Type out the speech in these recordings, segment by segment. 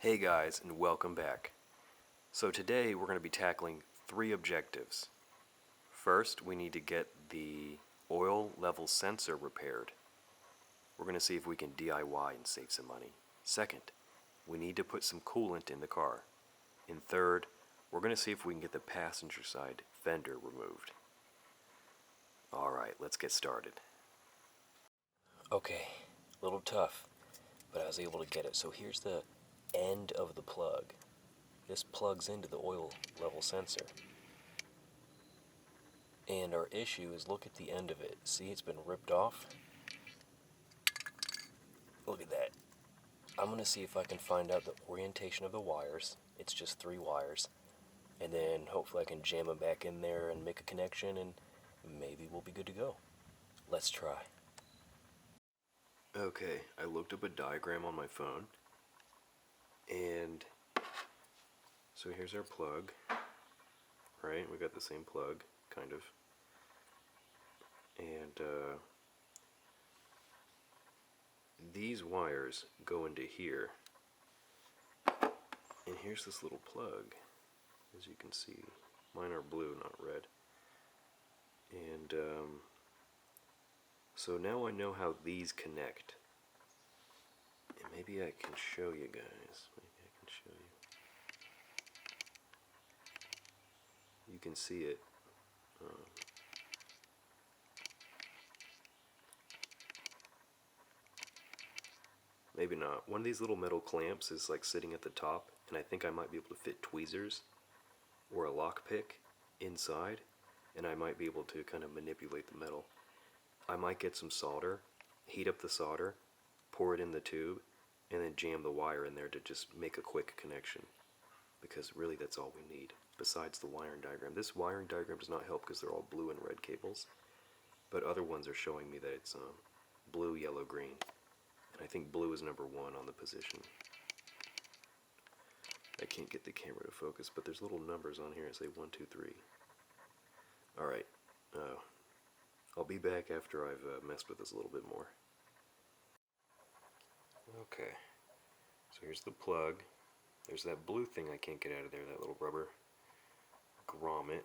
Hey guys, and welcome back. So today we're going to be tackling 3 objectives. First, we need to get the oil level sensor repaired. We're going to see if we can DIY and save some money. Second, we need to put some coolant in the car. And third, we're going to see if we can get the passenger side fender removed. Alright, let's get started. Okay, a little tough, but I was able to get it. So here's the end of the plug. This plugs into the oil level sensor. And our issue is, look at the end of it. See, it's been ripped off. Look at that. I'm going to see if I can find out the orientation of the wires. It's just 3 wires. And then hopefully I can jam them back in there and make a connection, and maybe we'll be good to go. Let's try. Okay, I looked up a diagram on my phone. And so here's our plug. Right? We got the same plug, kind of. And these wires go into here. And here's this little plug, as you can see. Mine are blue, not red. And so now I know how these connect. And maybe I can show you guys. You can see it. Maybe not. One of these little metal clamps is like sitting at the top, and I think I might be able to fit tweezers or a lockpick inside, and I might be able to kind of manipulate the metal. I might get some solder, heat up the solder, pour it in the tube, and then jam the wire in there to just make a quick connection. Because really that's all we need, besides the wiring diagram. This wiring diagram does not help because they're all blue and red cables, but other ones are showing me that it's blue, yellow, green. And I think blue is number 1 on the position. I can't get the camera to focus, but there's little numbers on here that say 1, 2, 3. Alright, I'll be back after I've messed with this a little bit more. Okay, so here's the plug. There's that blue thing I can't get out of there, that little rubber grommet.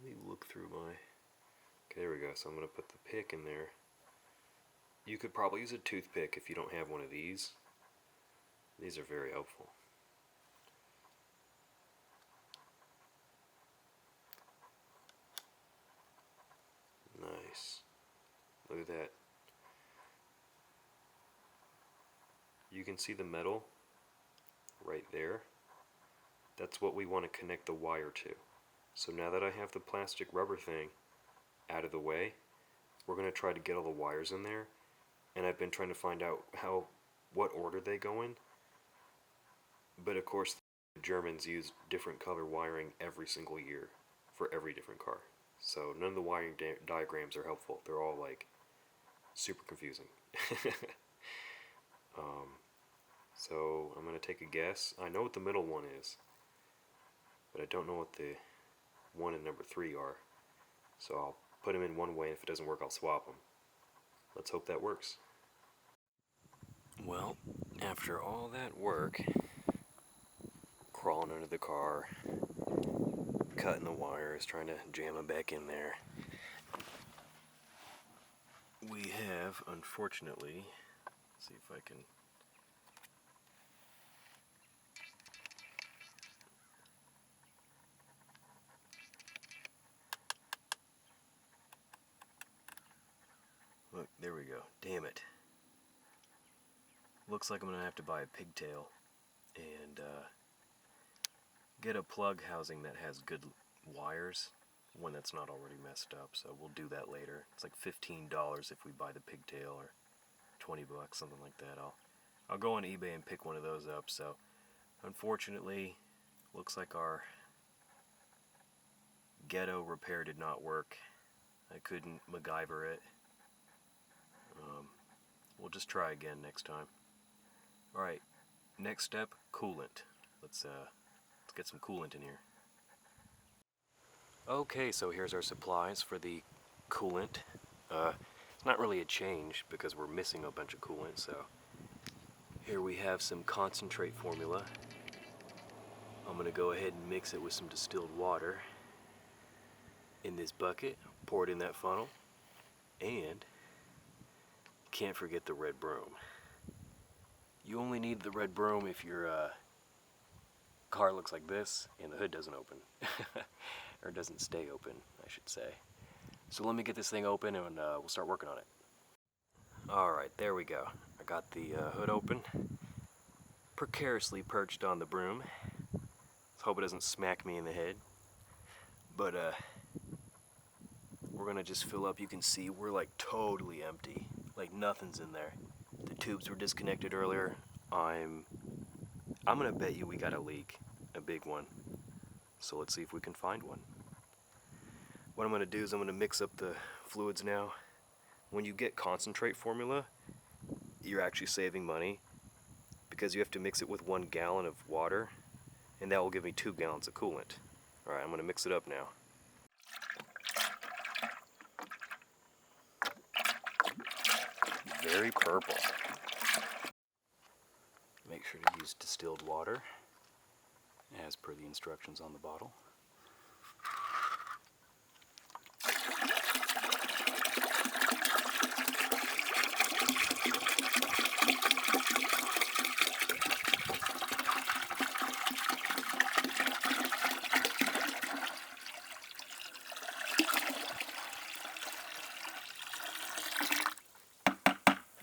Let me look through my... Okay, there we go. So I'm going to put the pick in there. You could probably use a toothpick if you don't have one of these. These are very helpful. Nice. Look at that. You can see the metal right there. That's what we want to connect the wire to. So now that I have the plastic rubber thing out of the way, we're going to try to get all the wires in there. And I've been trying to find out what order they go in. But of course, the Germans use different color wiring every single year for every different car. So none of the wiring diagrams are helpful. They're all like super confusing. So I'm going to take a guess. I know what the middle one is, but I don't know what the 1 and number 3 are. So I'll put them in one way, and if it doesn't work, I'll swap them. Let's hope that works. Well, after all that work, crawling under the car, cutting the wires, trying to jam them back in there, we have, unfortunately, let's see if I can... Look, there we go. Damn it. Looks like I'm going to have to buy a pigtail and get a plug housing that has good wires, one that's not already messed up, so we'll do that later. It's like $15 if we buy the pigtail, or $20, something like that. I'll go on eBay and pick one of those up. So unfortunately, looks like our ghetto repair did not work. I couldn't MacGyver it. We'll just try again next time. Alright, next step, coolant. Let's get some coolant in here. Okay, so here's our supplies for the coolant. It's not really a change because we're missing a bunch of coolant, so Here we have some concentrate formula. I'm gonna go ahead and mix it with some distilled water in this bucket, pour it in that funnel, and can't forget the red broom. You only need the red broom if your car looks like this and the hood doesn't open. Or doesn't stay open, I should say. So let me get this thing open and we'll start working on it. Alright, there we go. I got the hood open, precariously perched on the broom. Let's hope it doesn't smack me in the head. But we're gonna just fill up. You can see we're like totally empty, like nothing's in there. The tubes were disconnected earlier. I'm gonna bet you we got a leak, a big one. So let's see if we can find one. What I'm gonna do is I'm gonna mix up the fluids now. When you get concentrate formula, you're actually saving money because you have to mix it with 1 gallon of water, and that will give me 2 gallons of coolant. Alright, I'm gonna mix it up now. Very purple. Make sure to use distilled water as per the instructions on the bottle.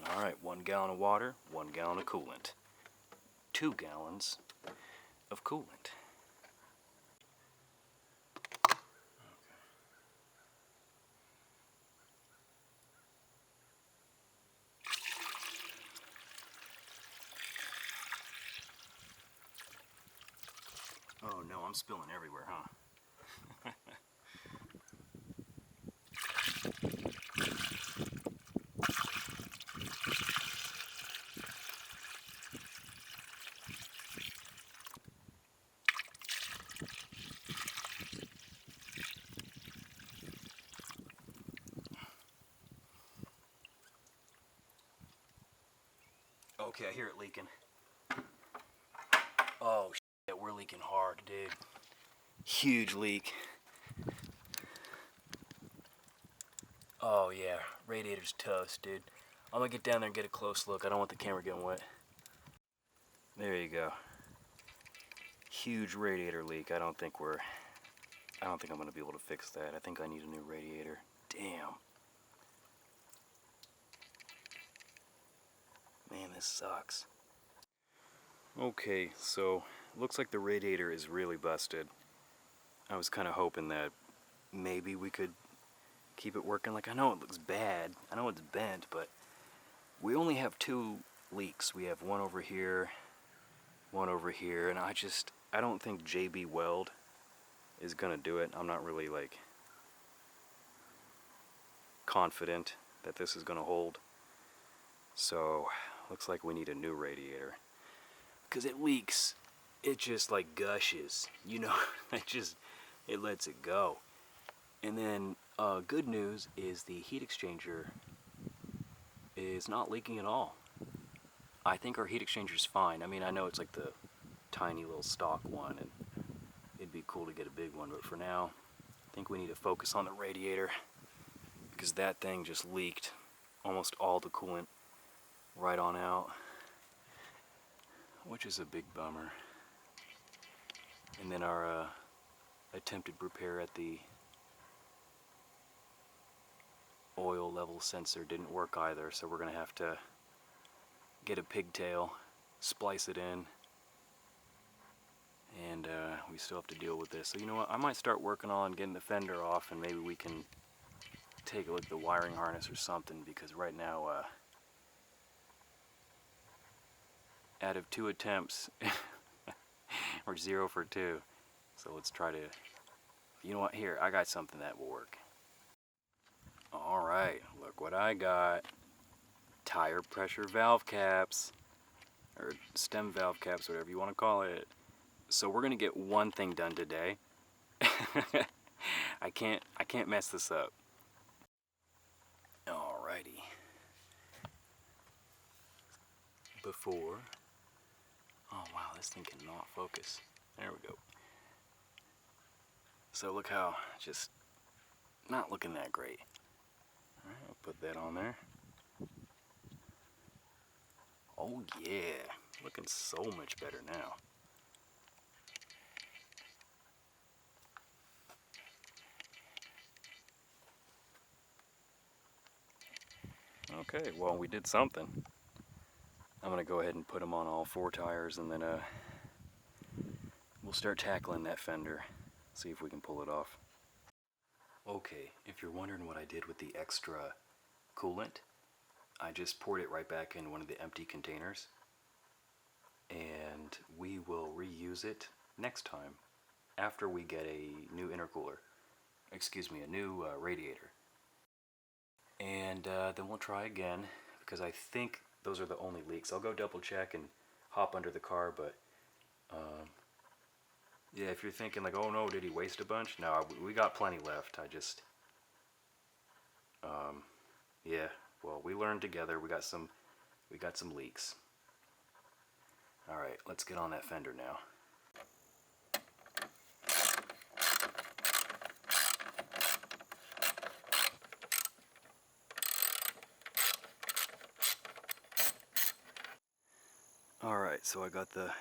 Alright, 1 gallon of water, 1 gallon of coolant. 2 gallons of coolant. Oh no, I'm spilling everywhere, huh? Okay, I hear it leaking. Oh shit, we're leaking hard, dude. Huge leak. Oh yeah, radiator's toast, dude. I'm gonna get down there and get a close look. I don't want the camera getting wet. There you go. Huge radiator leak. I don't think I'm gonna be able to fix that. I think I need a new radiator. Damn. Man, this sucks. Okay, so looks like the radiator is really busted. I was kind of hoping that maybe we could keep it working. Like, I know it looks bad, I know it's bent, but we only have 2 leaks. We have one over here, and I don't think JB Weld is gonna do it. I'm not really like confident that this is gonna hold. So looks like we need a new radiator, because it leaks, it just like gushes, you know. it lets it go. And then good news is the heat exchanger is not leaking at all. I think our heat exchanger's fine. I mean, I know it's like the tiny little stock one, and it'd be cool to get a big one, but for now I think we need to focus on the radiator, because that thing just leaked almost all the coolant right on out, which is a big bummer. And then our attempted repair at the oil level sensor didn't work either, so we're gonna have to get a pigtail, splice it in, and we still have to deal with this. So you know what, I might start working on getting the fender off, and maybe we can take a look at the wiring harness or something, because right now out of 2 attempts we're 0 for 2. So let's try to, you know what, here, I got something that will work. Alright, look what I got. Tire pressure valve caps, or stem valve caps, whatever you want to call it. So we're gonna get one thing done today. I can't mess this up. Alrighty. Before this thing cannot focus. There we go. So look how, just not looking that great. Alright, I'll put that on there. Oh yeah, looking so much better now. Okay, well, we did something. I'm gonna go ahead and put them on all 4 tires, and then we'll start tackling that fender, see if we can pull it off. Okay, if you're wondering what I did with the extra coolant, I just poured it right back in one of the empty containers, and we will reuse it next time after we get a new intercooler. Excuse me, a new radiator. And then we'll try again, because I think those are the only leaks. I'll go double check and hop under the car, but yeah, if you're thinking like, oh no, did he waste a bunch? No, we got plenty left. I just, yeah, well, we learned together. We got some leaks. All right, let's get on that fender now. Alright, so I got the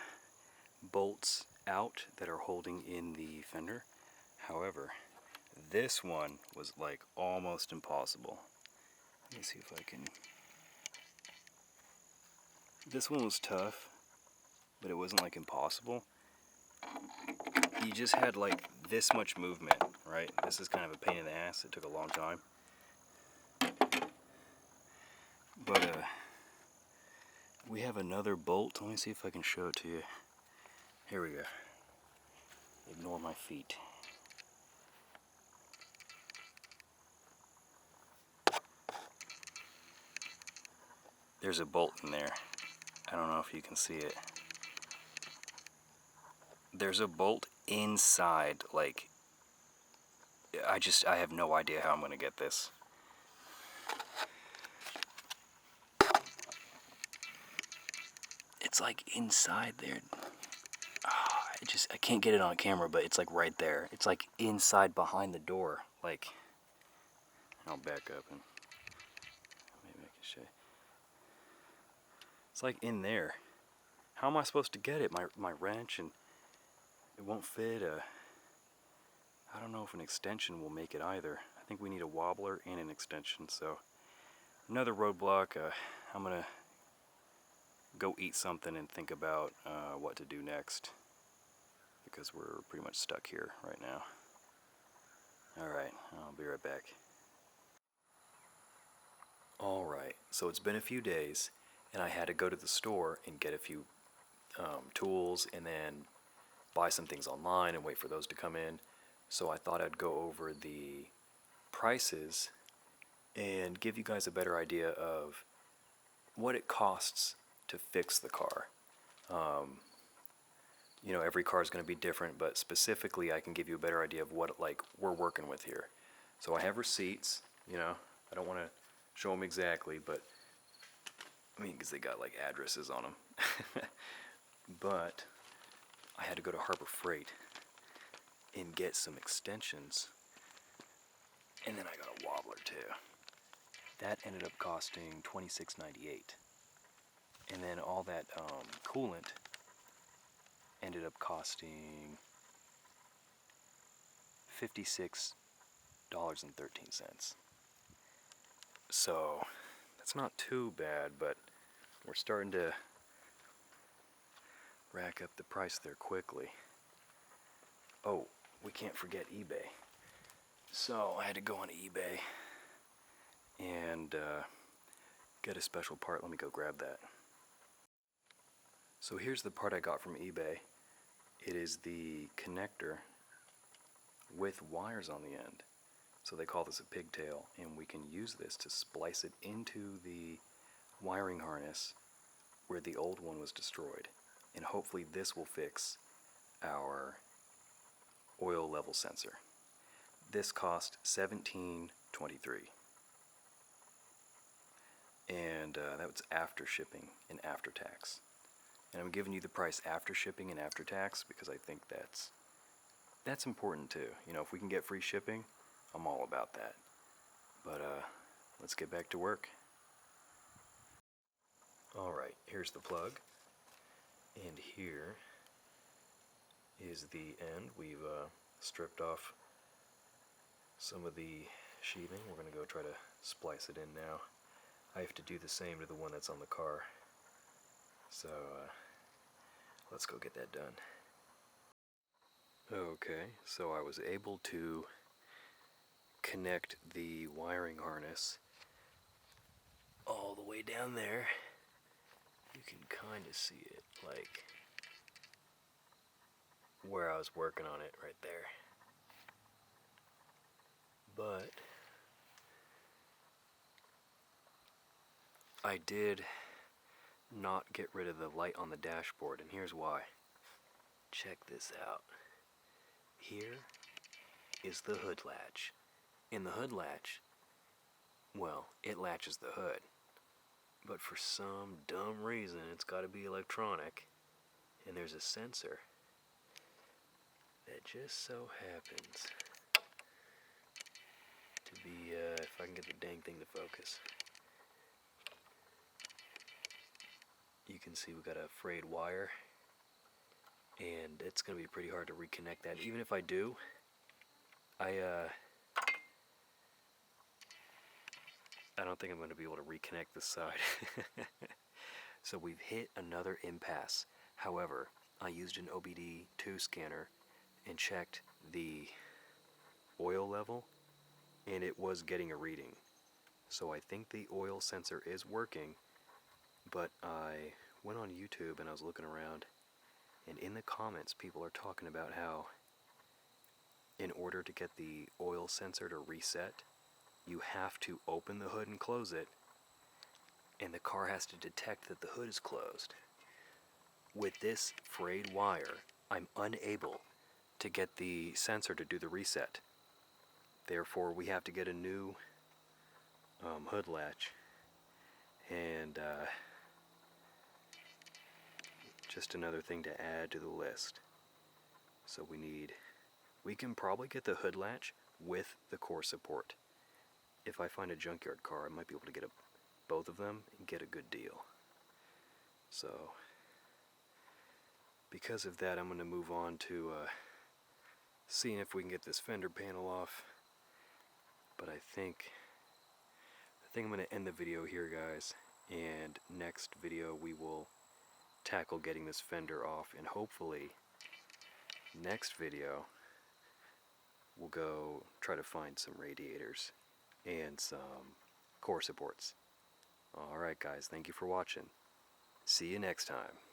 bolts out that are holding in the fender. However, this one was like almost impossible. Let me see if I can... This one was tough, but it wasn't like impossible. You just had like this much movement, right? This is kind of a pain in the ass. It took a long time. But we have another bolt. Let me see if I can show it to you. Here we go. Ignore my feet. There's a bolt in there. I don't know if you can see it. There's a bolt inside, like, I have no idea how I'm gonna get this. It's like inside there. Oh, I can't get it on camera, but it's like right there. It's like inside behind the door. Like, I'll back up and maybe I can show you. It's like in there. How am I supposed to get it? My wrench, and it won't fit. I don't know if an extension will make it either. I think we need a wobbler and an extension, so another roadblock. I'm gonna go eat something and think about what to do next, because we're pretty much stuck here right now. Alright, I'll be right back. Alright, so it's been a few days, and I had to go to the store and get a few tools, and then buy some things online and wait for those to come in. So I thought I'd go over the prices and give you guys a better idea of what it costs to fix the car. You know, every car is going to be different, but specifically I can give you a better idea of what like we're working with here. So I have receipts. You know, I don't want to show them exactly, but I mean, because they got like addresses on them. But I had to go to Harbor Freight and get some extensions, and then I got a wobbler too. That ended up costing $26.98, and then all that coolant ended up costing $56.13. So that's not too bad, but we're starting to rack up the price there quickly. Oh, we can't forget eBay. So I had to go on eBay and get a special part. Let me go grab that. So here's the part I got from eBay. It is the connector with wires on the end. So they call this a pigtail, and we can use this to splice it into the wiring harness where the old one was destroyed. And hopefully this will fix our oil level sensor. This cost $17.23, and that was after shipping and after tax. And I'm giving you the price after shipping and after tax because I think that's important too. You know, if we can get free shipping, I'm all about that. But let's get back to work. Alright, here's the plug. And here is the end. We've stripped off some of the sheathing. We're going to go try to splice it in now. I have to do the same to the one that's on the car. So let's go get that done. Okay, so I was able to connect the wiring harness all the way down there. You can kind of see it, like where I was working on it right there. But I did not get rid of the light on the dashboard, and here's why. Check this out. Here is the hood latch. In the hood latch, well, it latches the hood. But for some dumb reason, it's got to be electronic, and there's a sensor that just so happens to be, if I can get the dang thing to focus. You can see we got a frayed wire, and it's going to be pretty hard to reconnect that. Even if I do, I don't think I'm going to be able to reconnect this side. So we've hit another impasse. However, I used an OBD2 scanner and checked the oil level, and it was getting a reading. So I think the oil sensor is working, but I went on YouTube and I was looking around, and in the comments people are talking about how in order to get the oil sensor to reset, you have to open the hood and close it, and the car has to detect that the hood is closed. With this frayed wire, I'm unable to get the sensor to do the reset. Therefore, we have to get a new hood latch. And just another thing to add to the list. So we can probably get the hood latch with the core support. If I find a junkyard car, I might be able to get both of them and get a good deal. So, because of that, I'm going to move on to seeing if we can get this fender panel off. But I think I'm going to end the video here, guys. And next video we will tackle getting this fender off, and hopefully next video we'll go try to find some radiators and some core supports. Alright guys, thank you for watching. See you next time.